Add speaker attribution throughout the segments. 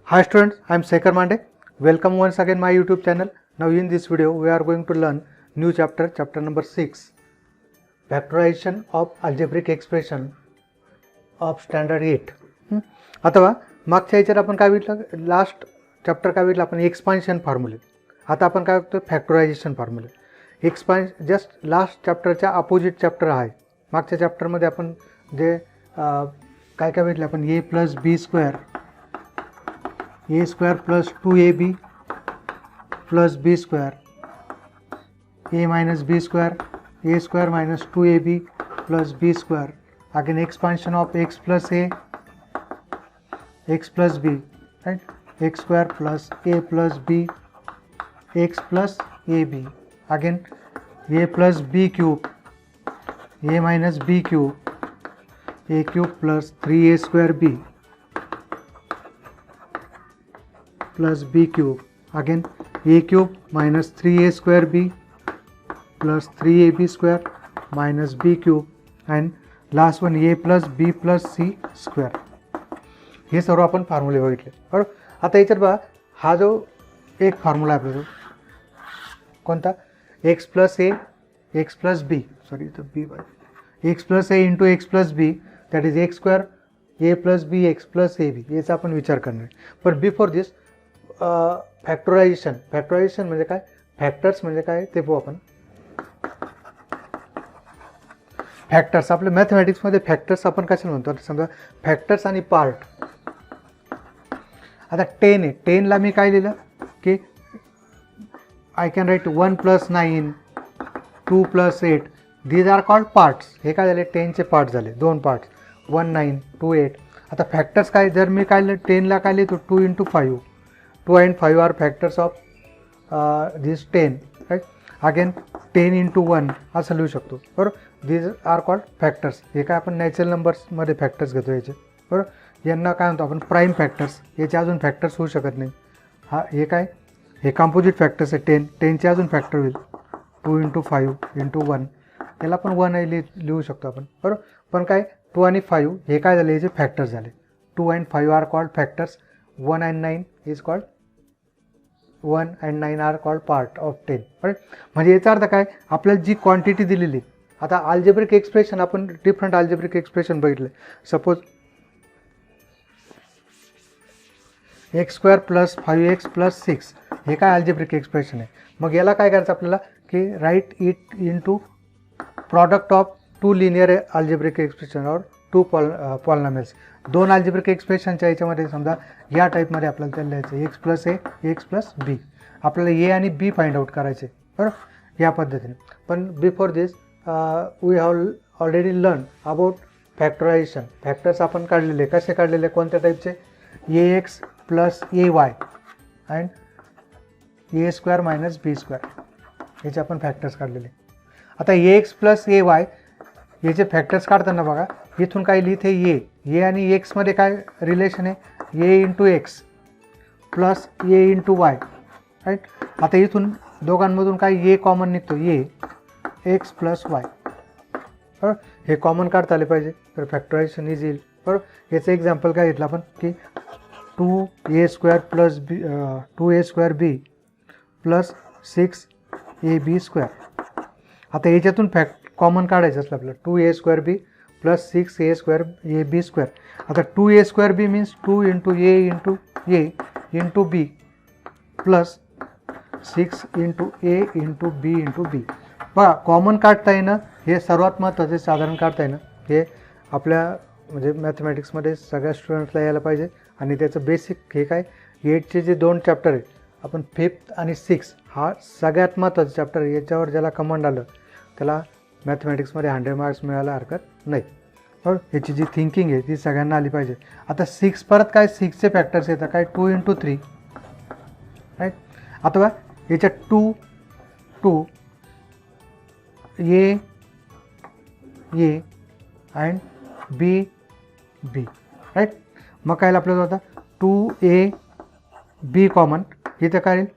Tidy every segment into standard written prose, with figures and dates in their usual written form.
Speaker 1: Hi students, I am Sekhar Mande. Welcome once again my YouTube channel. Now in this video we are going to learn new chapter number 6, factorization of algebraic expression of standard 8. अथवा मागच्या याच्यात आपण काय बघितलं, last chapter काय बघितलं आपण, expansion फॉर्म्युले. आता आपण काय बघतो, फॅक्टरायझेशन फॉर्म्युले. जस्ट लास्ट चॅप्टरच्या अपोजिट चॅप्टर आहे. मागच्या चॅप्टरमध्ये आपण जे काय काय बघितलं आपण, a plus b square, a square plus 2ab plus b square, a minus b square, a square minus 2ab plus b square, again expansion of x plus a, x plus b, right? X square plus a plus b, x plus ab, again a plus b cube, a minus b cube, a cube plus 3a square b plus b cube, again a cube minus 3a square b plus 3ab square minus b cube, and last one a plus b plus c square. हे सर्व आपण फॉर्म्युले बघितले बरोबर. आता याच्यात बघा, हा जो एक फॉर्म्युला आहे आपला, कोणता, x plus a x plus b, sorry तर b by x plus a into x plus b, that is x square a plus b x plus a b, याचा आपण विचार करणार आहे. पण बिफोर दिस फॅक्टरायझेशन म्हणजे काय, फॅक्टर्स म्हणजे काय ते पाहू आपण. फॅक्टर्स आपल्या मॅथमॅटिक्समध्ये फॅक्टर्स आपण कशाला म्हणतो, आता समजा फॅक्टर्स आणि पार्ट. आता 10 आहे, 10ला मी काय लिहिलं की I can write 1 plus 9, 2 plus 8, these are called parts. हे काय झाले, 10चे पार्ट झाले, दोन पार्ट्स, 1 9 2 8. आता फॅक्टर्स काय, जर मी काय लिहिलं 10ला काय लिहितो 2 into 5, 2 and 5 are factors of this 10, right. Again 10 into 1 असं लिहू शकतो बरोबर. These are called factors. हे काय आपण नॅचरल नंबर्समध्ये फॅक्टर्स घेतो याचे बरोबर. यांना काय म्हणतो आपण, प्राईम फॅक्टर्स. याचे अजून फॅक्टर्स होऊ शकत नाही. हा हे काय, हे कंपोजिट फॅक्टर्स आहे. 10चे अजून फॅक्टर होईल 2 इंटू 5 इंटू 1, याला पण 1 लिहू शकतो आपण बरोबर. पण काय 2 आणि 5 हे काय झाले, याचे फॅक्टर्स झाले. 2 and 5 are called factors. 1 and 9 is called 1 and 9 are called part of 10, right. म्हणजे याचा अर्थ काय, आपल्याला जी क्वांटिटी दिलेली, आता अल्जेब्रिक एक्सप्रेशन आपण डिफरंट अल्जेब्रिक एक्सप्रेशन बघितले. Suppose x square plus 5x plus 6, हे काय अल्जेब्रिक एक्सप्रेशन आहे. मग याला काय करायचं आपल्याला की right it into product of 2 linear algebraic expression और 2 पॉलिनॉमियल्स. 2 अल्जेब्रिक एक्सप्रेशनच्या याच्यामध्ये समजा या टाईपमध्ये आपल्याला त्याला लिहायचं x plus a x plus बी. आपल्याला ए आणि बी फाइंड आउट करायचे बरोबर या पद्धतीने. पण before this we have already learn about factorization. Factors आपण काढलेले, कसे काढलेले, कोणत्या टाईपचे, a x plus a y and a square minus b square, याचे आपण फॅक्टर्स काढलेले. आता a x plus a y याचे फॅक्टर्स काढताना बघा, इथून काय लिहिते ए आणि एक्समध्ये काय रिलेशन आहे, ए into x plus a into Y, right. आता इथून दोघांमधून काय ए कॉमन निघतो, ए एक्स प्लस वाय बरोबर. हे कॉमन काढता आले पाहिजे, तर फॅक्टरायझेशन इज येईल बरोबर. याचं एक्झाम्पल काय घेतलं आपण की 2a square plus b 2a square b plus 6ab square. आता याच्यातून कॉमन काढायचं असलं आपल्याला, 2a square b plus 6a square a b square. आता 2a square b means 2 into a into b plus 6 into a into b. बघा common काढता येणं हे सर्वात महत्त्वाचे, साधारण काढता येणं हे आपल्या म्हणजे मॅथमॅटिक्समध्ये सगळ्या स्टुडंट्सला यायला पाहिजे. आणि त्याचं बेसिक हे काय, 8चे जे 2 चॅप्टर आहेत, आपण 5th आणि 6th हा सगळ्यात महत्त्वाचा चॅप्टर आहे. याच्यावर ज्याला कमांड आलं त्याला मॅथमॅटिक्समध्ये 100 मार्क्स मिळायला हरकत नाही बरोबर. याची जी थिंकिंग आहे ती सगळ्यांना आली पाहिजे. आता 6 परत काय, 6चे फॅक्टर्स येतात काय, 2 इंटू 3, राईट. आता बघा याच्यात 2 ए अँड बी, राईट. मग काय आपल्याला होता 2a बी कॉमन, इथं काय येईल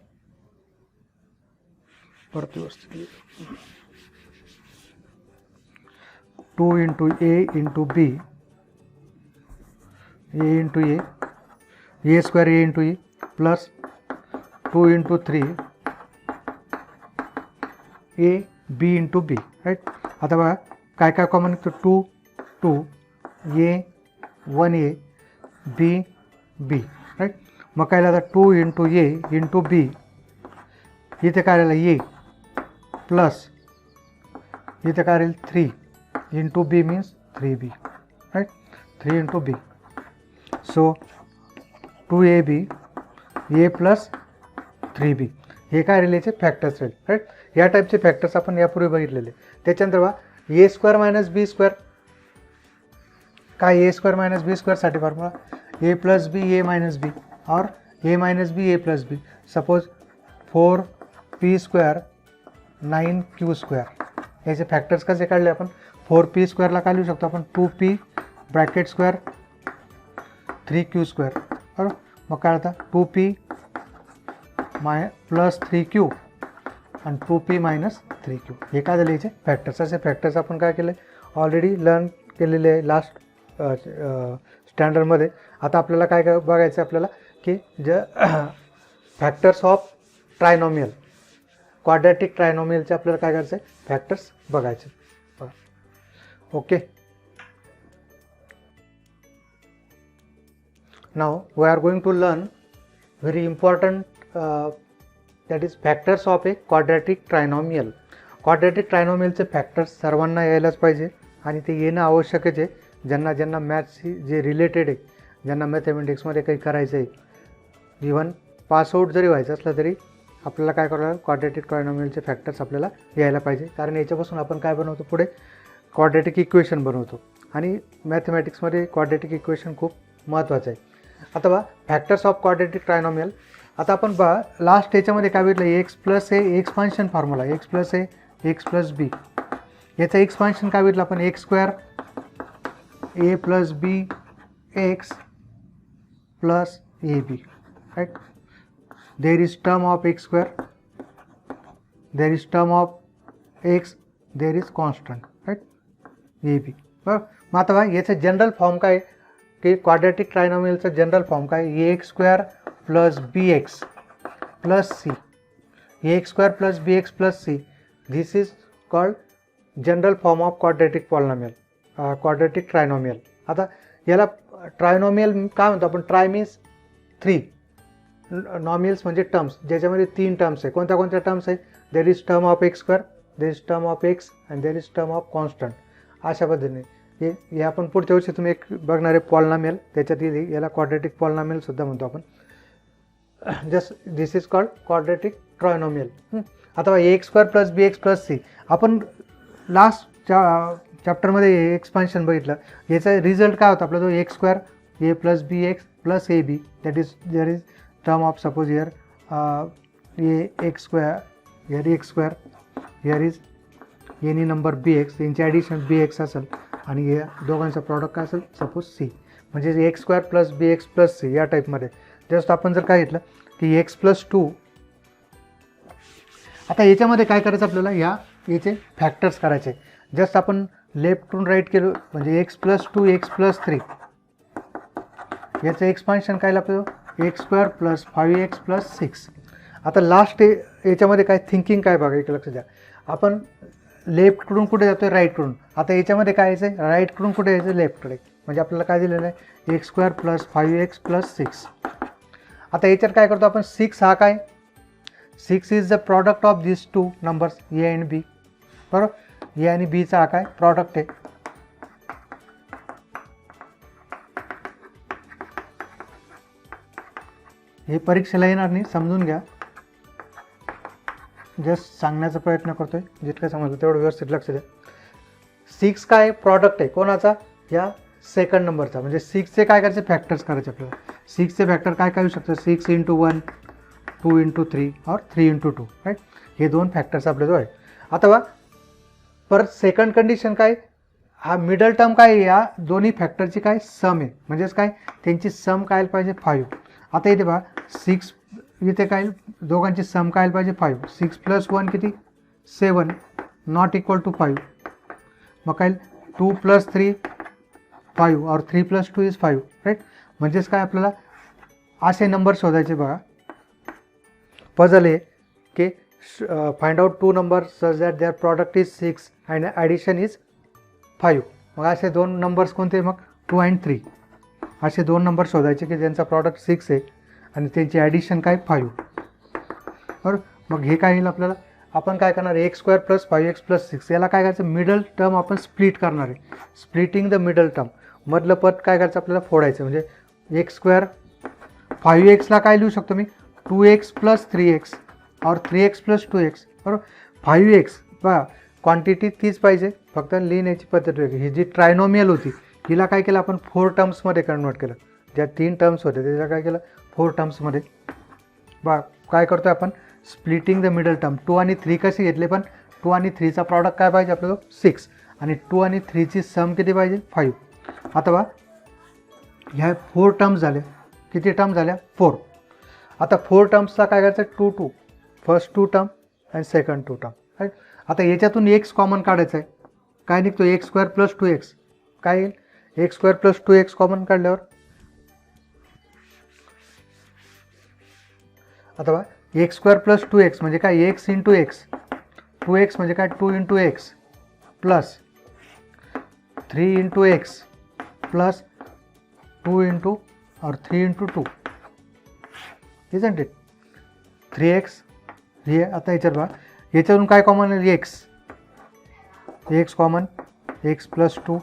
Speaker 1: परत व्यवस्थित 2 into a into b, a into a square a into e plus 2 into 3 a b into b, right. आता बघा काय काय कॉमन निघतो, 2 2 ए 1 ए बी बी, राईट. मग काय आता 2 इंटू ए इंटू बी, इथे काय राहिलं ए प्लस इथे काय राहील 3 इंटू बी मीन्स 3b, राईट. 3 इंटू बी, सो 2ab ए प्लस 3b, हे काय राहिले याचे फॅक्टर्स राहील, राईट. या टाईपचे फॅक्टर्स आपण यापूर्वी बघितलेले. त्याच्यानंतर बघा a square minus b square, काय ए स्क्वेअर मायनस बी स्क्वेअरसाठी formula a plus b a minus b और a minus b a plus b. Suppose 4p square 9q square, याचे फॅक्टर्स कसे काढले आपण, 4p स्क्वेअरला काय लिहू शकतो आपण 2p bracket square 3q square, बरोबर. मग काय होता 2p प्लस 3q आणि 2p मायनस 3q, हे काय झाले याचे फॅक्टर्स. असे फॅक्टर्स आपण काय केले ऑलरेडी लर्न केलेले आहे लास्ट स्टँडर्डमध्ये. आता आपल्याला काय काय बघायचं आहे आपल्याला की जे फॅक्टर्स ऑफ ट्रायनॉमियल, क्वाड्रॅटिक ट्रायनॉमियलचे आपल्याला काय करायचं आहे फॅक्टर्स बघायचे. Okay, now we are going to learn very important that is factors of a quadratic trinomial. Quadratic ट्रायनॉमियलचे फॅक्टर्स सर्वांना यायलाच पाहिजे आणि ते येणं आवश्यकच आहे. ज्यांना ज्यांना मॅथ्सशी जे रिलेटेड आहे, ज्यांना मॅथमॅटिक्समध्ये काही करायचं आहे, इव्हन पासआउट जरी व्हायचं असलं तरी आपल्याला काय करावं लागेल, क्वाड्रॅटिक ट्रायनॉमियलचे फॅक्टर्स आपल्याला यायला पाहिजे. कारण याच्यापासून आपण काय बनवतो पुढे क्वाड्रॅटिक इक्वेशन बनवतो आणि मॅथमॅटिक्समध्ये क्वाड्रॅटिक इक्वेशन खूप महत्त्वाचं आहे. आता बघा फॅक्टर्स ऑफ क्वाड्रॅटिक ट्रायनॉमियल. आता आपण बघा लास्ट याच्यामध्ये काय भेटलं, x plus a expansion formula, x plus a x plus b, याचं एक्सपान्शन काय भेटलं आपण x square a plus b x plus a b, right. There is term of x square, there is term of x, there is constant, right, a b, बरं. मग आता बघा याचं general form काय की क्वाड्रॅटिक ट्रायनॉमियलचं जनरल फॉर्म काय, a x square plus b x plus c, a x square plus b x plus c, this is called general form of quadratic polynomial, quadratic trinomial. आता याला trinomial काय म्हणतो आपण, try means 3, नॉमियल्स म्हणजे terms ज्याच्यामध्ये 3 terms आहे. कोणत्या कोणत्या टर्म्स आहे, देर is term of x square, there is term of x and there is term of constant. अशा पद्धतीने हे आपण पुढच्या वर्षी तुम्ही एक बघणार आहे पॉलिनॉमियल, त्याच्यात याला क्वाड्रॅटिक पॉलिनॉमियल सुद्धा म्हणतो आपण. Just this is called quadratic trinomial. आता a x square plus b x plus c, आपण लास्ट चॅप्टरमध्ये एक्सपान्शन बघितलं. याचा रिझल्ट काय होता आपला, जो x square a plus b x plus a b, that is there is term of suppose here a x square, here x square, here is any number b x, यांची addition b x असेल आणि या दोघांचा product काय असेल suppose C, म्हणजे x square plus b x plus C या टाईपमध्ये. जस्ट आपण जर काय घेतलं की एक्स प्लस 2, आता याच्यामध्ये काय करायचं आपल्याला, याचे फॅक्टर्स करायचे. जस्ट आपण लेफ्ट टू राईट केलं म्हणजे एक्स प्लस 2 एक्स प्लस 3, याचं एक्सपान्शन काय लागतं x square plus 5x plus 6. आता लास्ट याच्यामध्ये काय थिंकिंग काय बघा, एक लक्ष द्या. आपण लेफ्टकडून कुठे जातो आहे, राईटकडून. आता याच्यामध्ये काय यायचं आहे, राईटकडून कुठे यायचं आहे, लेफ्टकडे. म्हणजे आपल्याला काय दिलेलं आहे x square plus 5x plus 6. आता याच्यात काय करतो आपण, 6 हा काय, 6 is the product of this 2 numbers a and b, बरोबर. ए आणि बीचा हा काय प्रॉडक्ट आहे. हे परीक्षेला येणार नाही, समजून घ्या. जस्ट सांगण्याचा प्रयत्न करतोय, जितकं समजलं तेवढं व्यवस्थित लक्ष द्या. 6 काय प्रॉडक्ट आहे कोणाचा, या सेकंड नंबरचा. म्हणजे 6चे काय करायचे फॅक्टर्स करायचे आपल्याला. 6चे फॅक्टर काय काय होऊ शकतं, 6 इंटू 1, 2 इंटू 3 और 3 इंटू 2, राईट. हे 2 फॅक्टर्स आपल्याजवळ आहे. आता बघा परत सेकंड कंडिशन काय, हा मिडल टर्म काय, या दोन्ही फॅक्टरची काय सम आहे. म्हणजेच काय त्यांची सम काय पाहिजे 5. आता इथे बघा 6, इथे काय दोघांची सम काय पाहिजे 5. 6 प्लस 1 किती 7, नॉट इक्वल टू 5. मग काय 2 प्लस 3 5 और 3 प्लस 2 इज 5, राईट. म्हणजेच काय आपल्याला असे नंबर शोधायचे बघा. पझल आहे की find out 2 numbers such that their product is 6 and addition is 5. मग असे 2 नंबर्स कोणते, मग 2 आणि 3 असे 2 नंबर शोधायचे की ज्यांचा प्रॉडक्ट 6 आहे आणि त्यांची ॲडिशन काय 5. बरोबर. मग हे काय येईल आपल्याला, आपण काय करणार, x square plus 5x plus 6 याला काय करायचं, मिडल टर्म आपण स्प्लिट करणार आहे. स्प्लिटिंग द मिडल टर्म, मधलं पद काय करायचं आपल्याला फोडायचं. म्हणजे एक्स स्क्वेअर 5xला काय लिहू शकतो मी, 2x प्लस 3x और 3x प्लस 2x. बरोबर. 5x बघा क्वांटिटी तीच पाहिजे, फक्त लिहिण्याची पद्धत वेगळी. ही जी ट्रायनॉमियल होती हिला काय केलं आपण 4 टर्म्समध्ये कन्वर्ट केलं. ज्या 3 टर्म्स होते त्याला काय केलं 4 टर्म्समध्ये. बघा काय करतो आहे आपण, स्प्लिटिंग द मिडल टर्म. 2 आणि 3 कसे घेतले, पण 2 आणि 3चा प्रॉडक्ट काय पाहिजे आपल्याला 6 आणि 2 आणि 3ची सम किती पाहिजे 5. आता बघा ह्या 4 टर्म्स झाल्या, किती टर्म झाल्या 4. आता 4 टर्म्सला काय करायचं 2 2, फर्स्ट 2 टर्म आणि सेकंड 2 टर्म. राईट. आता याच्यातून एक्स कॉमन काढायचं आहे. काय निघतो, एक्स स्क्वेअर प्लस 2x. काय येईल, x square plus 2x common काढल्यावर आता बघा एक्स स्क्वेअर प्लस 2x म्हणजे काय, एक्स इंटू एक्स. 2x म्हणजे काय 2 into x plus 3 into x plus 2 into और 3 इंटू 2 इजंट इट 3x. हे आता याच्यात बघा याच्यातून काय कॉमन आहे, x common, x plus 2,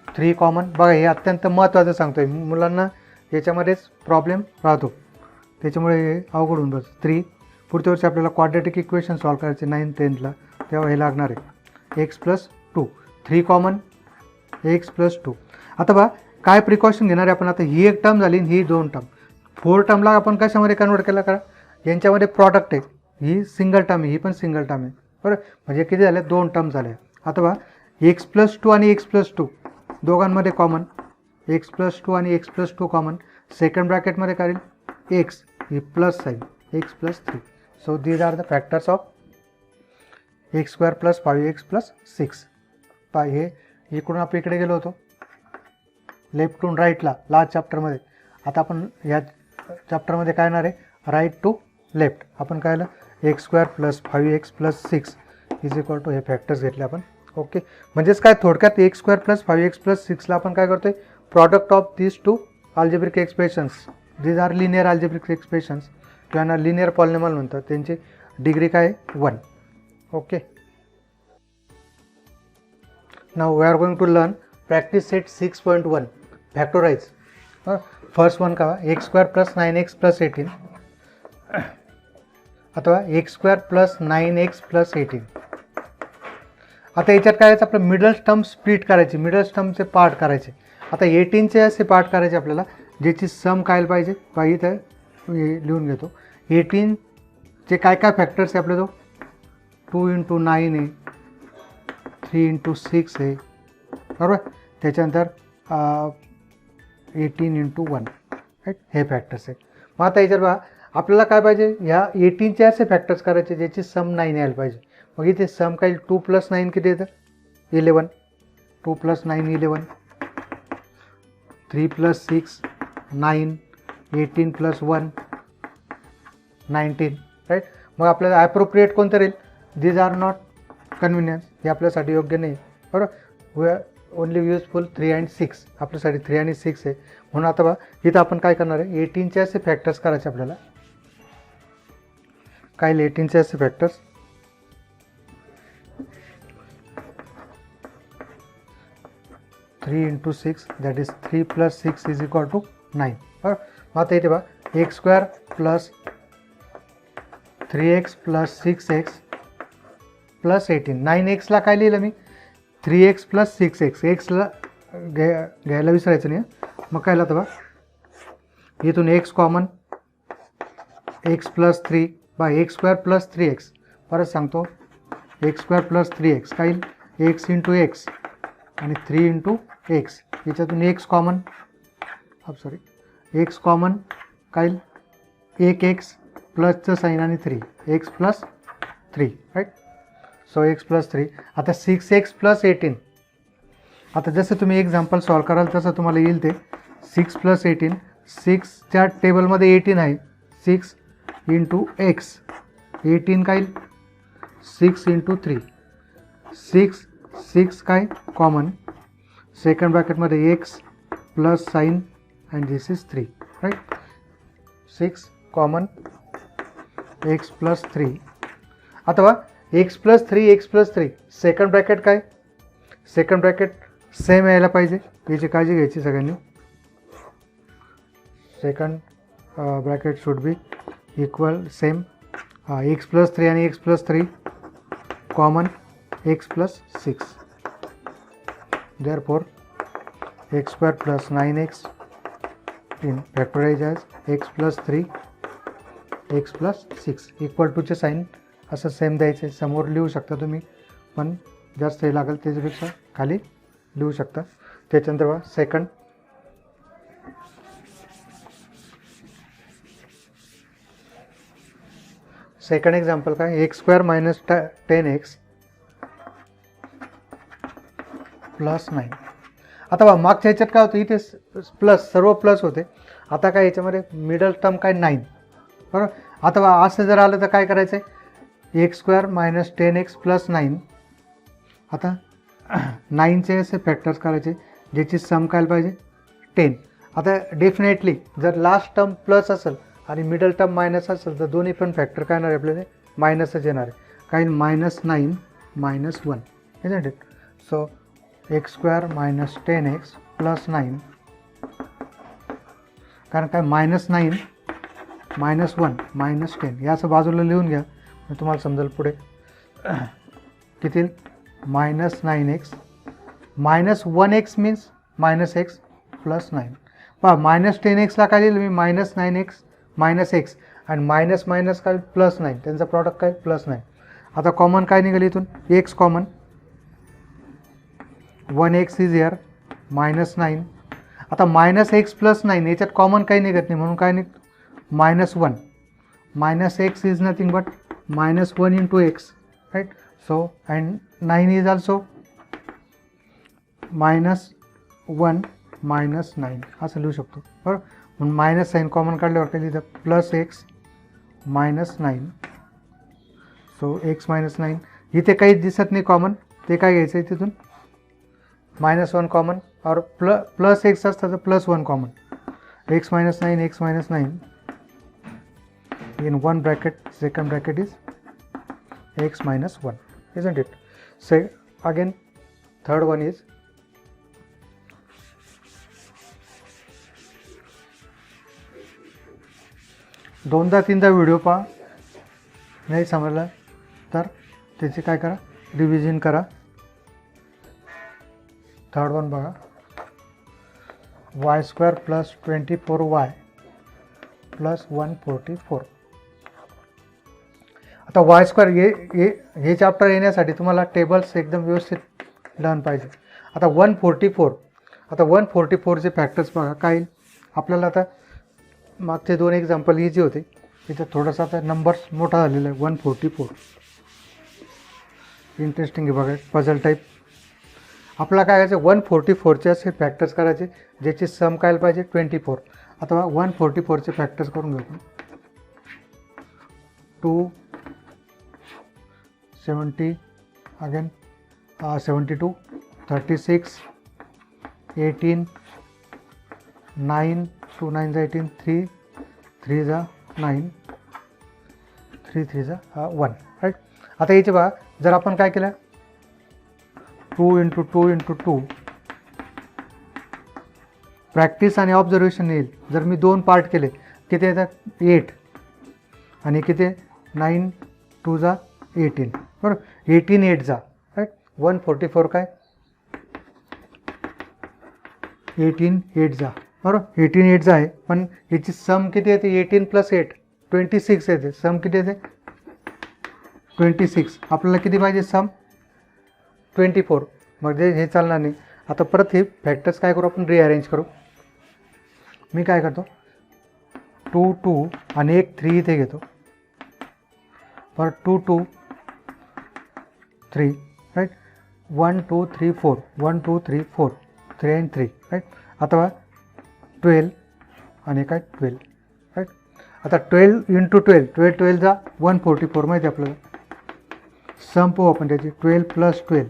Speaker 1: 3 common. बघा हे अत्यंत महत्त्वाचं सांगतो आहे, मुलांना याच्यामध्येच प्रॉब्लेम राहतो त्याच्यामुळे हे अवघड होऊन बस. 3 पुढच्या वर्षी आपल्याला क्वाड्रॅटिक इक्वेशन सॉल्व करायचे 9th 10thला, तेव्हा हे लागणार आहे. X plus 2, 3 common, x plus 2. आता बघा काय प्रिकॉशन घेणार आहे आपण, आता ही एक टर्म झाली ही 2 टर्म. 4 टर्मला आपण कशामध्ये कन्वर्ट केला करा, यांच्यामध्ये प्रॉडक्ट आहे, ही सिंगल टर्म आहे, ही पण सिंगल टर्म आहे. बरं, म्हणजे किती झाले 2 टर्म झाले. आता बघा एक्स प्लस 2 आणि एक्स प्लस 2 दोघांमध्ये कॉमन, एक्स प्लस 2 आणि एक्स प्लस 2 कॉमन. सेकंड ब्रॅकेटमध्ये काय येईल, एक्स ही plus sign, x plus 3. So these are the factors of x square plus 5x plus 6. हे इकडून आपण इकडे गेलो होतो लेफ्ट टू राईटला लास्ट चॅप्टरमध्ये. आता आपण या चॅप्टरमध्ये काय येणार आहे, राईट टू लेफ्ट. आपण काय आलं x square plus 5x plus 6 is equal to हे फॅक्टर्स घेतले आपण. ओके, म्हणजेच काय थोडक्यात x square plus 5x plus 6ला आपण काय करतोय, product of this two algebraic expressions. These are linear algebraic expressions किंवा लिनियर पॉलिनॉमियल म्हणतात, त्यांची डिग्री काय 1. Okay, now we are going to learn practice set 6.1 factorize. First one का x square plus 9x plus 18 अथवा x square plus 9x plus 18. आता याच्यात काय आपलं मिडल टर्म स्प्लिट करायची, मिडल टर्मचे पार्ट करायचे. आता 18चे असे पार्ट करायचे आपल्याला ज्याची सम काय पाहिजे, इथं लिहून घेतो. 18चे काय काय फॅक्टर्स आहे आपले, तो 2 इंटू 9 आहे, 3 इंटू 6 आहे, बरोबर. त्याच्यानंतर 18 इंटू 1 राईट, हे फॅक्टर्स आहे. मग आता याच्यात बघा आपल्याला काय पाहिजे, ह्या 18चे असे फॅक्टर्स करायचे ज्याची सम 9 यायला पाहिजे. मग इथे सम काय 2 प्लस 9 किती येतं 11, 2 प्लस 9 11, 3 प्लस 6 9, 18 प्लस 1 19 राईट. मग आपल्याला ॲप्रोप्रिएट कोणतं राहील, दीज आर नॉट कन्व्हिनियन्स, हे आपल्यासाठी योग्य नाही, बरोबर. वी आर ओनली युजफुल 3 आणि 6, आपल्यासाठी 3 आणि 6 आहे. म्हणून आता बघा इथं आपण काय करणार आहे, 18चे असे फॅक्टर्स करायचे आपल्याला. काय 18चे असे factors, 3 into 6 that is 3 plus 6 is equal to 9. बरं, मग आता इथे बघा x square plus 3x plus 6x plus 18. 9xला काय लिहिलं मी 3x प्लस 6x, एक्सला घ्यायला विसरायचं नाही. मग काय लिहिलं बघा इथून एक्स कॉमन, एक्स प्लस 3 बा एक्स स्क्वेअर प्लस 3x. परत सांगतो एक्स स्क्वेअर प्लस 3x काय येईल, एक्स इंटू एक्स आणि 3 इंटू एक्स. याच्यातून एक्स कॉमन, एक्स कॉमन काय येईल, एक एक्स प्लसचं साईन आणि 3, x plus 3 right. So x plus 3. आता 6x प्लस 18. आता जसं तुम्ही एक्झाम्पल सॉल्व कराल तसं तुम्हाला येईल ते 6 प्लस 18 6च्या टेबलमध्ये 18 आहे. 6 इंटू एक्स, 18 काय 6 इंटू 3, 6 काय कॉमन, सेकंड ब्रॅकेटमध्ये x plus sign and this is 3, right. 6 common, x plus 3 अथवा एक्स प्लस 3 सेकंड ब्रॅकेट काय, सेकंड ब्रॅकेट सेम यायला पाहिजे, याची काळजी घ्यायची सगळ्यांनी. Second bracket should be equal same. X plus 3 आणि x plus 3 common, x plus 6, therefore x square plus 9x in factorize as x plus 3 x plus 6 equal टूचे sine असं same द्यायचं. समोर लिहू शकता तुम्ही, पण जास्त हे लागेल त्याच्यापेक्षा खाली लिहू शकता. त्याच्यानंतर बघा सेकंड एक्झाम्पल काय, x square minus 10x plus 9. आता बघा मागच्या ह्याच्यात काय होतं, इथे प्लस, सर्व प्लस होते. आता काय याच्यामध्ये मिडल टर्म काय 9, बरोबर. आता बघा असं जर आलं तर काय करायचं आहे, x square minus 10x plus 9. आता 9चे असे फॅक्टर्स करायचे ज्याची सम काय पाहिजे 10. आता डेफिनेटली जर लास्ट टर्म प्लस असेल आणि मिडल टर्म मायनस असेल तर दोन्ही पण फॅक्टर काय येणार आहे आपल्याला, मायनसच येणार आहे. काय -9 -1 isn't it. So x square minus 10x plus 9, कारण काय -9 -1 -10 या असं बाजूला लिहून घ्या, तुम्हाला समजेल पुढे किती. -9x -1x means -x plus 9. पहा -10xला काय लिहिलं मी, -9x -x आणि मायनस मायनस काय प्लस 9, त्यांचा प्रॉडक्ट काय प्लस 9. आता कॉमन काय निघाली इथून, x common, 1x is here -9. आता -x प्लस 9 याच्यात कॉमन काही निघत नाही म्हणून काय निघतो -1. -x is nothing but -1 into x, right. So and 9 is also -1 -9 असं लिहू शकतो, बरोबर. म्हणून मायनस साईन कॉमन काढल्यावर काय लिहितं, प्लस x -9. सो x -9 इथे काहीच दिसत नाही कॉमन, ते काय घ्यायचं आहे तिथून -1 कॉमन, और प्लस एक्स असतं तर +1 common. x -9 in one bracket, second bracket is x -1, isn't it. So again third one is दोनदा तीनदा व्हिडिओ पहा, नाही समजला तर त्याचे काय करा, रिव्हिजन करा. थर्ड वन बघा, y² प्लस 24y प्लस 144. आता y² हे चॅप्टर येण्यासाठी तुम्हाला टेबल्स एकदम व्यवस्थित लर्न पाहिजे. आता 144चे फॅक्टर्स बघा काय येईल आपल्याला. आता मागचे 2 एक्झाम्पल इझी होते, तिथं थोडासा आता नंबर्स मोठा झालेला आहे. 144 इंटरेस्टिंग आहे बघा, पझल टाईप. आपल्याला काय करायचं, 144चे असे फॅक्टर्स करायचे ज्याची सम काय पाहिजे 24. आता 144चे फॅक्टर्स करून घेऊ. 270 अगेन 72 36 18 9 2 9 18 3 3 9 3 3 1, राईट. आता याचे बघा, जर आपण काय केलं 2 × 2 × 2 प्रॅक्टिस आणि ऑब्झर्वेशन येईल. जर मी 2 पार्ट केले किती येतात 8 आणि किती 9 2 18, बरोबर. 18 8 राईट. 144 काय 18 8 बरोबर. 18 8 आहे, पण याची सम किती येते 18 + 8 26 येते. सम किती येते 26. आपल्याला किती पाहिजे सम 24, म्हणजे हे चालणार नाही. आता परत हे फॅक्टर्स काय करू आपण, रिअरेंज करू. मी काय करतो 2 2 आणि एक 3 इथे घेतो, परत 2 2 3, राईट. 1 2 3 4 1 2 3 4 3 आणि 3, राईट. आता 12 आणि काय 12 राईट. आता 12 इंटू 12 12 12 जा 144 माहिती आहे आपल्याला. सम पाहू आपण त्याची 12 प्लस 12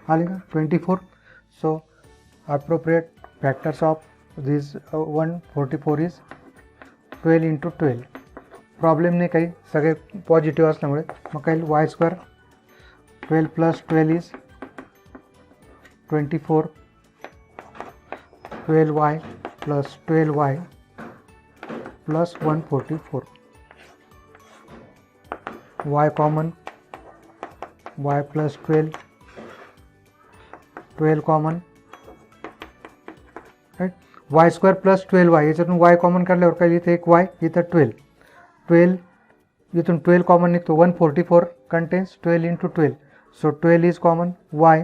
Speaker 1: आले का 24. So appropriate factors of this 144 is 12 into 12. Problem नाही काही, सगळे पॉझिटिव्ह असल्यामुळे. मग काही y square 12 plus 12 is 24. 12y plus 12y plus 144. y common, y plus 12 12 common right. Y square plus 12y याच्यातून y कॉमन काढल्यावर काय इथे एक y इथं 12 12 इथून 12 कॉमन निघतो. 144 contains 12 into 12. So 12 is common, y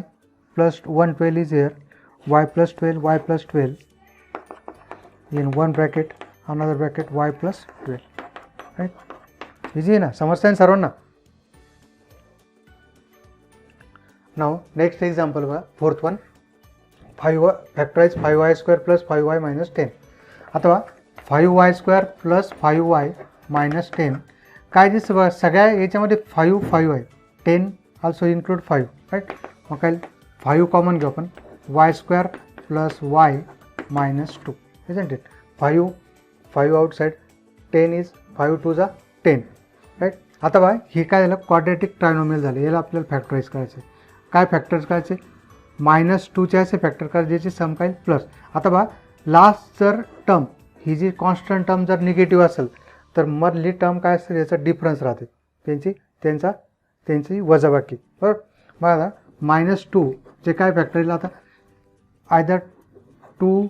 Speaker 1: plus 112 is here, y plus 12 y plus 12 in one bracket, another bracket y plus 12 right. easy है ना, समझते हैं सर्वांना. now next example बघा, fourth one 5 factorize 5y square plus 5y minus 10. अथवा 5y square plus 5y minus 10 काय दिसतं बघा, सगळ्या याच्यामध्ये 5 5 आहे, 10 also include 5 right. मग काय 5 कॉमन घेऊ आपण, y square plus y minus 2 isn't it. 5 outside, 10 is 5 टू जा 10 राईट. आता बघा हे काय झालं, क्वाड्रॅटिक ट्रायनोमियल झालं. याला आपल्याला फॅक्टराईज करायचं आहे. काय फॅक्टर्स करायचे, -2चे असे फॅक्टर करायचे ज्याची सम काय प्लस. आता बघा लास्ट जर टर्म ही जी कॉन्स्टंट टर्म जर निगेटिव्ह असेल तर मधली टर्म काय असेल याचा डिफरन्स राहते, त्यांची वजाबाकी बरोबर. मग आता -2 जे काय फॅक्टर येईल आता आयदर 2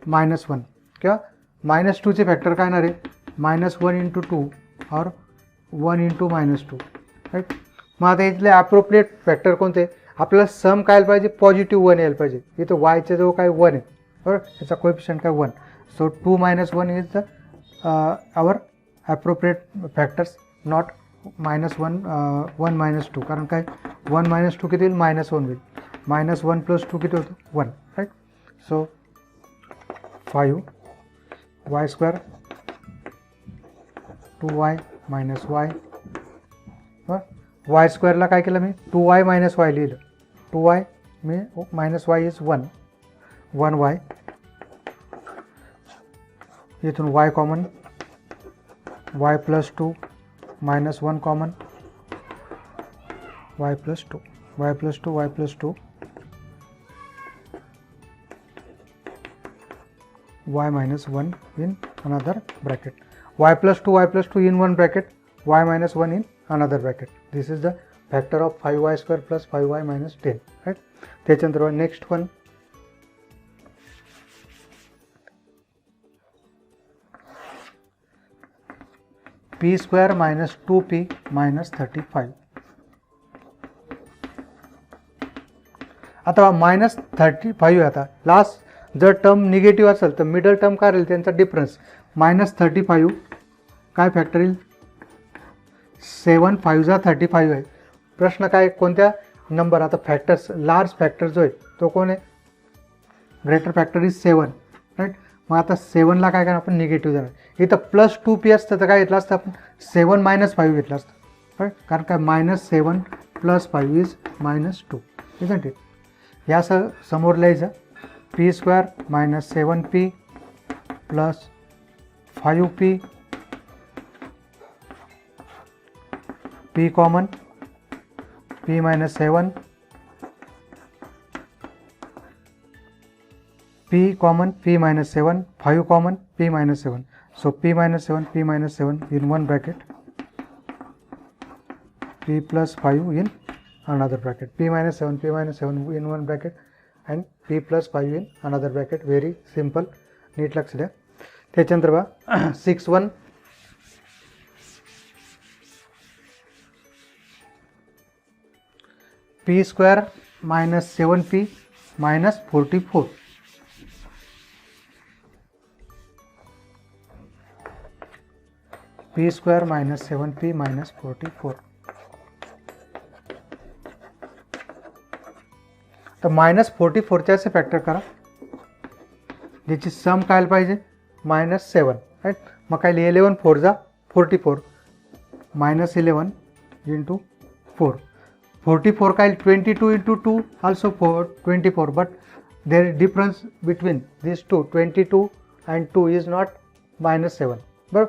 Speaker 1: -1 किंवा -2चे फॅक्टर काय येणार आहे, -1 इंटू 2 और 1 इंटू -2 राईट. मग आता इथले ॲप्रोप्रिएट फॅक्टर कोणते, आपल्याला सम काय पाहिजे, पॉझिटिव्ह 1 यायला पाहिजे. इथं वायच्या जवळ काय 1 आहे बरोबर, याचा कोएफिशियंट काय 1. So 2 - 1 is the our appropriate factors, not -1 1 -2. कारण काय 1 -2 किती होईल, -1 होईल. -1 प्लस 2 किती होतं, 1 right. So 5 y square 2y minus y. Y स्क्वेअरला काय केलं मी, 2y मायनस y लिहिलं. 2y me minus y is 1y. इथून y common, y plus 2 -1 common, y plus 2 y plus 2 y plus 2 y minus 1 in another bracket, y plus 2 in one bracket, y minus 1 in another bracket. This is the factor of 5y square plus 5y minus 10 right. त्याच्यानंतर next one p square minus 2p minus 35. आता -35 आता last जर term negative असेल तर middle term काय राहील, त्यांचा difference -35 काय फॅक्टर येईल, 7 5 जा 35 आहे. प्रश्न काय कोणत्या नंबर, आता फॅक्टर्स लार्ज फॅक्टर जो आहे तो कोण आहे, ग्रेटर फॅक्टर इज 7 राईट. मग आता 7ला काय करणार आपण, निगेटिव्ह देणार. इथं +2p असतं तर काय घेतलं असतं आपण, 7 - 5 घेतलं असतं राईट. कारण काय -7 + 5 इज -2 isn't it. या समोर लिहायचं p square -7p plus 5p, p common p - 7, p common p - 7, 5 common p - 7. So p - 7 in one bracket, p plus 5 in another bracket, p - 7 in one bracket and p plus 5 in another bracket. Very simple, नीट लक्ष द्या. त्याच्यानंतर बघा 6 p square -7p -44. p square -7p -44. तर -44चे असे factor करा ज्याची सम काय पाहिजे, -7 राईट. मग काय 11 4 जा 44 -11 into 4. 44 काय 22 into 2 also 24, but there is difference between these two, 22 and 2 is not -7. बरोबर.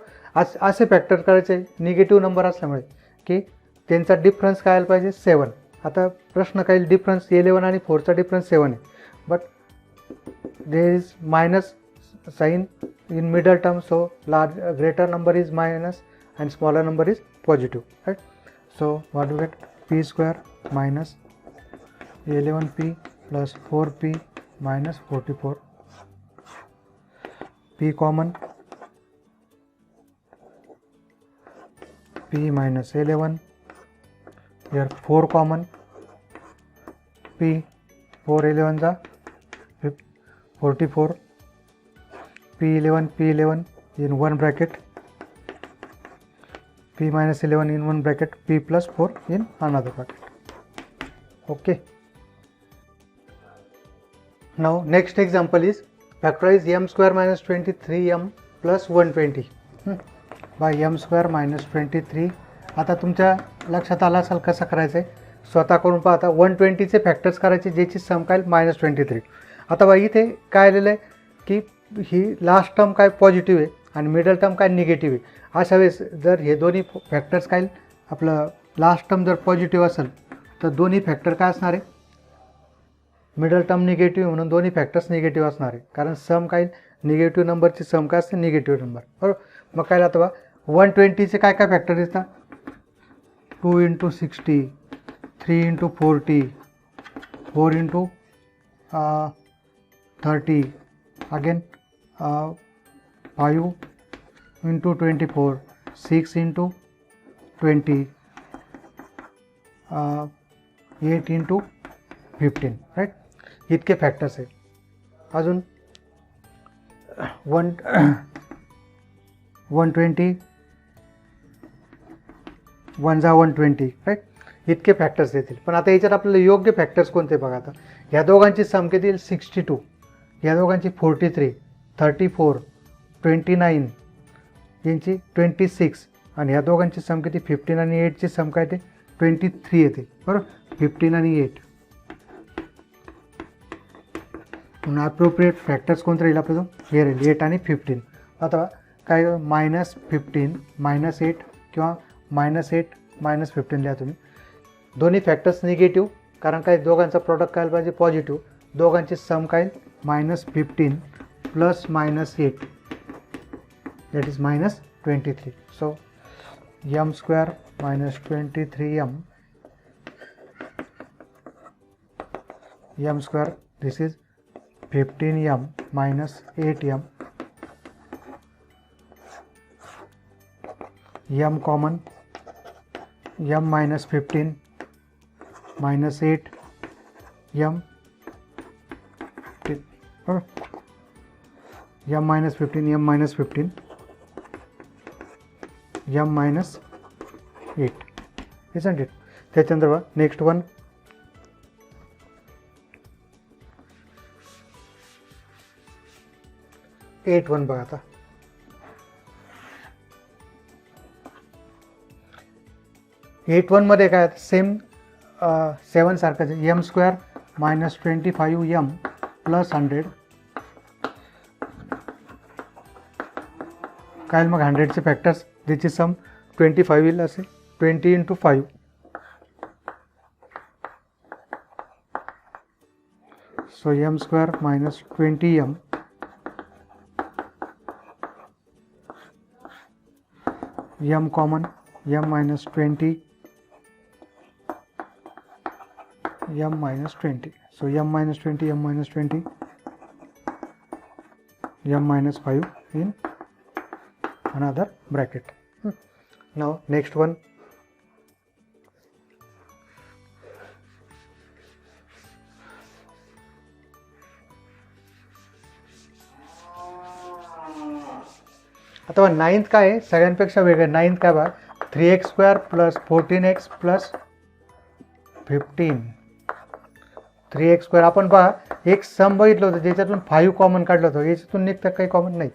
Speaker 1: असे फॅक्टर करायचे निगेटिव्ह नंबर असल्यामुळे की त्यांचा डिफरन्स काय आला पाहिजे 7. आता प्रश्न काय डिफरन्स 11 आणि 4चा डिफरन्स 7 आहे, but there is minus sign in middle term, so greater number is minus and smaller number is positive, right? So what do we get? P square minus 11p plus 4p minus 44. P common, p minus 11, here 4 common, p 4 11 जा 44, p11 in one bracket, p minus 11 in one bracket, p plus 4 in another bracket. Okay. Now next example is factorize m square minus 23m plus 120 by m square minus 23. आता तुमच्या लक्षात आला असेल कसं करायचं आहे. स्वतः करून पाहता 120चे फॅक्टर्स करायचे ज्याची सम काय -23. आता बघा इथे काय आलेलं आहे की ही लास्ट टर्म काय पॉझिटिव्ह आहे आणि मिडल टर्म काय निगेटिव्ह आहे. अशा वेळेस जर हे दोन्ही फॅक्टर्स काय आपलं लास्ट टर्म जर पॉझिटिव्ह असेल तर दोन्ही फॅक्टर काय असणार आहे मिडल टर्म निगेटिव्ह म्हणून दोन्ही फॅक्टर्स निगेटिव्ह असणार आहे. कारण सम काय निगेटिव्ह नंबरची सम काय असते निगेटिव्ह नंबर, बरोबर. मग काय आता 120चे काय काय फॅक्टर दिसतात 2 into 60, 3 into 40, 4 into 30, again 5 into 24, 6 into 20, 8 into 15, right. इतके फॅक्टर्स आहेत. अजून 120 1 जा 120, राईट. इतके फॅक्टर्स येतील. पण आता याच्यात आपल्याला योग्य फॅक्टर्स कोणते बघा. आता ह्या दोघांची सम किती येईल 62, या दोघांची 43, 34, 29, यांची 26 आणि ह्या दोघांची सम किती 15 आणि 8ची सम काय ते 23 येते, बरोबर. 15 आणि 8 म्हणून अप्रोप्रिएट फॅक्टर्स कोणते राहील आपलं हे राहील 8 आणि 15. आता काय -15 -8 किंवा -8 -15 लिहा तुम्ही. दोन्ही फॅक्टर्स निगेटिव्ह कारण काय दोघांचा प्रोडक्ट काय पाहिजे पॉझिटिव्ह. दोघांची सम काय -15 plus -8 that is -23. So m square minus 23m m square, this is 15m minus 8m, m common, m minus 15 minus 8 m m minus 15 m minus 15 m minus 8, isn't it? त्याच्यानंतर बघा next one 8 1 बघा. आता 8 1 मध्ये काय same 7 सारखंच आहे. m square minus 25m plus 100 काय मग 100चे फॅक्टर्स ज्याची सम 25 येईल असे 20 into 5. So m square minus 20m m common, m minus 20 m minus 20. So m minus 20 m minus 20 m minus 5 in another bracket. Now next one आता 9th काय आहे सगळ्यांपेक्षा वेगळं. 9th काय बघा 3x square plus 14x plus 15 3x square. आपण पहा एक सम बघितलं होतं ज्याच्यातून 5 कॉमन काढलं होतं, याच्यातून निघतं काही कॉमन नाही.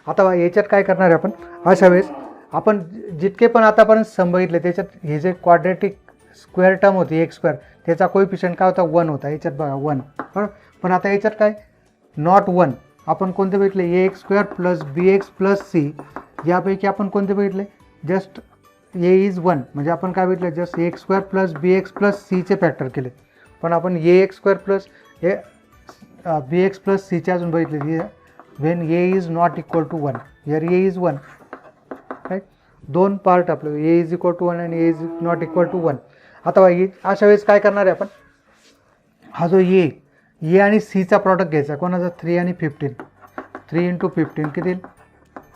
Speaker 1: आता याच्यात काय करणार आहे आपण, अशा वेळेस आपण जितके पण आतापर्यंत सम बघितले त्याच्यात हे जे क्वाड्रेटिक स्क्वेअर टर्म होती एक्स स्क्वेअर, त्याचा कोएफिशियंट काय होता 1 होता, याच्यात बघा 1 बरोबर. पण आता याच्यात काय नॉट 1, आपण कोणते बघितले ए x square plus b x plus C, यापैकी आपण कोणते बघितले जस्ट ए इज 1, म्हणजे आपण काय बघितलं just a x square plus b x plus सीचे फॅक्टर केले. पण आपण a x square plus a b x plus सीचे अजून बघितले when a is not equal to 1, here a is 1 right. दोन पार्ट आपलं ए इज इक्वल टू 1 आणि a is not equal to 1. आता अशा वेळेस काय करणार आहे आपण, हा जो ए आणि सीचा प्रॉडक्ट घ्यायचा कोणाचा 3 आणि 15, 3 × 15 किती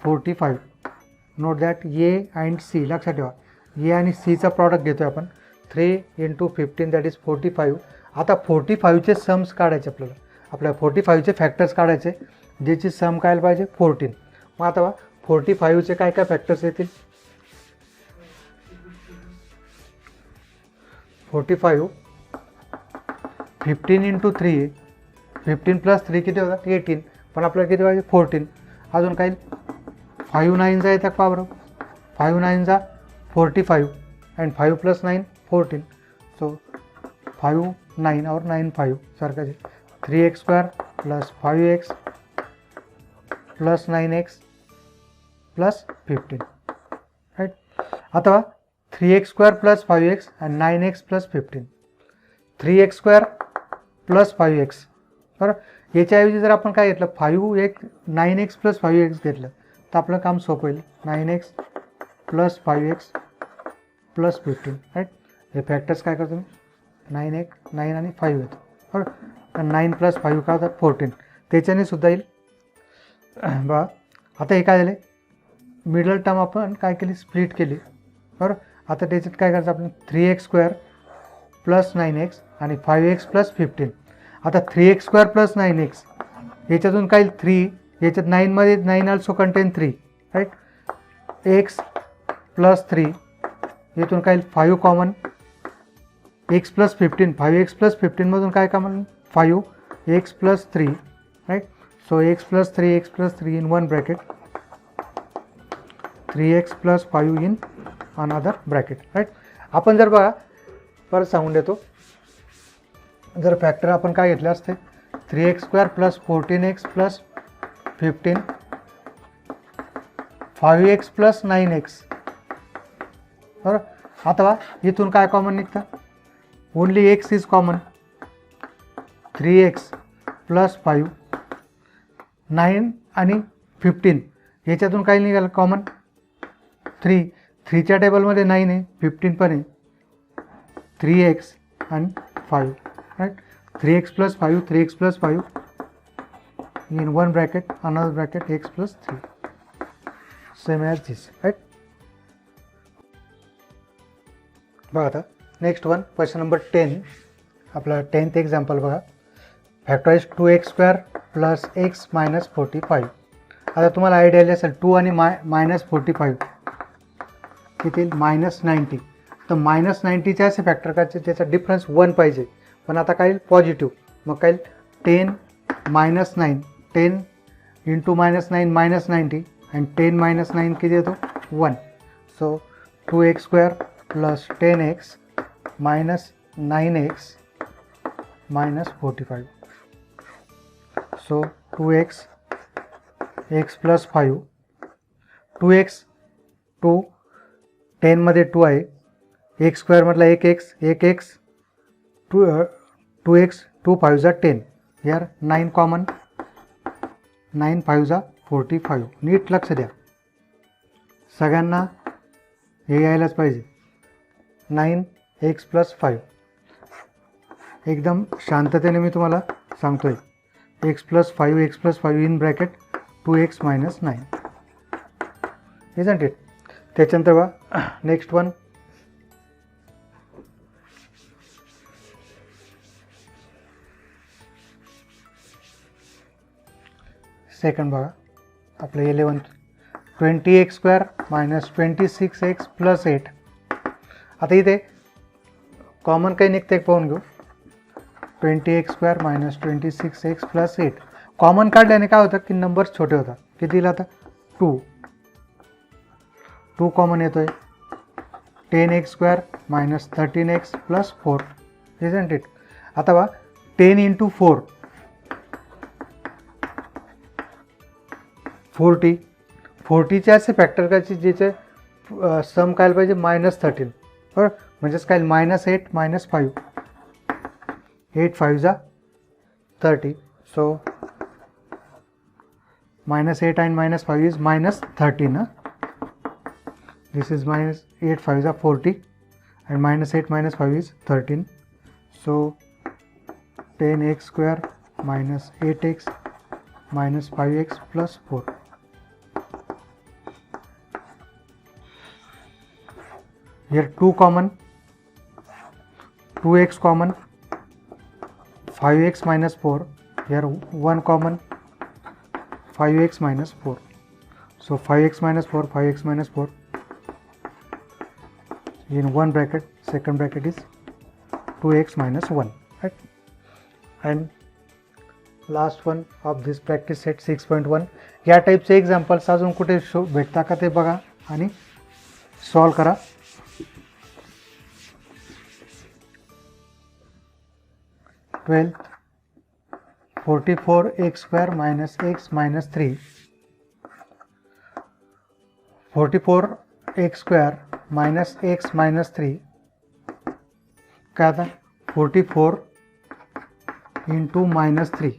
Speaker 1: 45. Note that a and c, लक्षात ठेवा ए आणि सीचा प्रॉडक्ट घेतो आपण 3 × 15 दॅट इज 45. आता 45चे सम्स काढायचे आपल्याला 45चे फॅक्टर्स काढायचे ज्याची सम काय पाहिजे 14. मग आता 45चे काय काय फॅक्टर्स येतील, 45 15 × 3, 15 + 3 किती होतात 18, पण आपल्याला किती पाहिजे 14. अजून काही 5 9 येतात का बरं, 5 9 45 अँड 5 + 9 14. सो 5 9 और 9 5 सारखं 3x² + 5x + 9x + 15 राईट. आता 3x² + 5x and 9x + 15, 3x² + 5x बरं. याच्याऐवजी जर आपण काय घेतलं 9x + 5x घेतलं तर आपलं काम सोपं होईल. 9x + 5x + 15 right. हे फॅक्टर्स काय करतो मी 9 आणि 5 येतो बरं. 9 + 5 काय होतात 14, त्याच्याने सुद्धा येईल बघा. आता हे काय झाले मिडल टर्म आपण काय केली स्प्लिट केली बरं. आता त्याच्यात काय करायचं आपण 3x² + 9x आणि 5x + 15. आता 3x² + 9x याच्यातून काय 3, याच्यात 9मध्ये 9 ऑल्सो कंटेन 3 राईट. x + 3 यातून काय 5 कॉमन, x + 15, 5x + 15 मधून काय common 5x + 3 right. So x + 3 x + 3 in one bracket, 3x + 5 in another bracket right. आपण जर बघा परत सांगून देतो, जर फॅक्टर आपण काय घेतले असते 3x² + 14x + 15, 5x + 9x बरं. आता इथून काय कॉमन निघतं only x is common, 3x + 5 9 आणि 15 याच्यातून काय निघालं कॉमन 3च्या टेबलमध्ये 9 आहे 15 पण आहे, 3x आणि 5 right. 3x + 5 3x + 5 in one bracket another bracket x + 3 same as this right. बघा आता नेक्स्ट वन क्वेश्चन नंबर 10, आपला 10th एक्झाम्पल बघा. Factorise 2x² + x - 45. आता तुम्हाला आयडिया आली असेल 2 आणि -45 किती -90. तर -90चे असे फॅक्टर करायचे त्याचा डिफरन्स 1 पाहिजे, पण आता काय पॉझिटिव्ह, मग काय 10 - 9 10 × -9 -90 आणि 10 - 9 किती येतो 1. So 2x² + 10x - 9x - 45. So 2x x + 5 2x 2 10 मध्ये 2 आहे, x² म्हटलं 1x 2x 2 5 10, यार 9 कॉमन, 9 5 45. नीट लक्ष द्या सगळ्यांना हे यायलाच पाहिजे. 9x + 5 एकदम शांततेने मी तुम्हाला सांगतोय. x + 5 in bracket 2x - 9 isn't it. त्याच्यानंतर बघा नेक्स्ट वन सेकंड बघा आपलं 11th 20x² - 26x + 8. आता इथे कॉमन काही निघते पाहून घेऊ. 20x² - 26x + 8 कॉमन काढल्याने काय होतं की नंबर्स छोटे होतात. कितीला आता टू कॉमन येतोय, 10x² minus 13x plus 4 isn't it. आता बा 10 इंटू 4 40. 40चे असे फॅक्टर करायचे ज्याचे सम काय पाहिजे -13 बरोबर. म्हणजेच काय -8 मायनस 5, 8 5 जा 30. So -8 and -5 is -13. This is -8 5 are 40 and -8 minus 5 is 13. So 10x² minus 8x minus 5x plus 4. Here 2 common, 2x common, 5x minus 4. Here 1 common, 5x minus 4. So 5x minus 4, 5x minus 4 in one bracket, second bracket is 2x minus 1, right? And last one of this practice set 6.1. या टाईपचे examples अजून कुठे भेटता का ते बघा आणि solve करा. Twelve 44x² minus x minus 3. 44x² minus x minus 3 काय आता 44 इंटू -3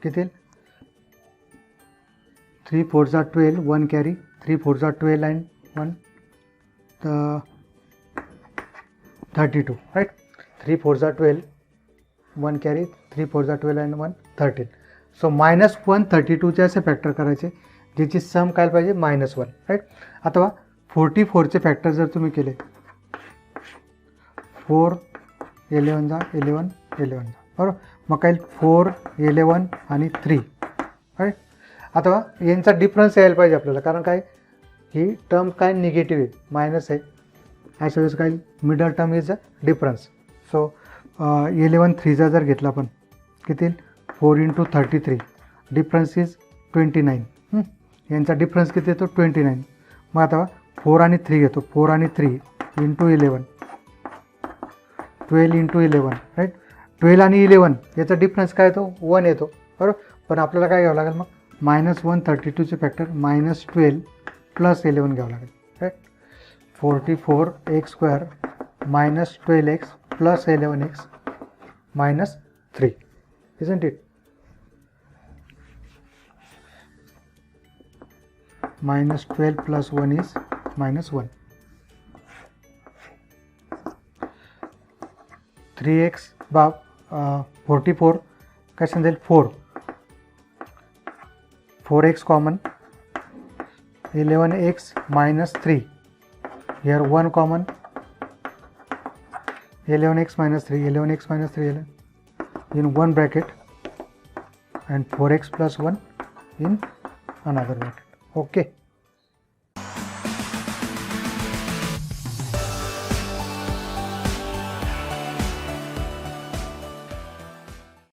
Speaker 1: किती 3 4 जा 12, 1 कॅरी, 3 4 जा 12 and 1 32, राईट. 3 4 जा 12, 1 कॅरी, 3 4 जा 12 and 1 13. सो -132चे असे फॅक्टर करायचे ज्याची सम काय पाहिजे -1, राईट. आता 44चे फॅक्टर जर तुम्ही केले 4 11 जा 11 11 जा बरोबर. मग काय 4 11 आणि 3, राईट. आता यांचा डिफरन्स यायला पाहिजे आपल्याला, कारण काय ही टर्म काय निगेटिव्ह आहे, मायनस आहे. अशा वेळेस काय middle term is a difference. So 11 3 जर घेतला आपण किती 4 इंटू 33, डिफरन्स इज 29. यांचा डिफरन्स किती येतो 29. मग आता 4 आणि 3 घेतो, 4 आणि 3 इंटू 11, 12 इंटू 11, राईट. 12 आणि 11 याचा डिफरन्स काय येतो 1 येतो बरोबर. पण आपल्याला काय घ्यावं लागेल मग -132चे फॅक्टर -12 प्लस 11 घ्यावं लागेल, right. 44x² minus 12x plus 11x minus 3, isn't it? -12 plus 1 is -1. 3x 44 काय समजेल 4, 4x common, 11x minus 3, here 1 common, 11x minus 3, 11x minus 3 in one bracket and 4x plus 1 in another bracket. Okay.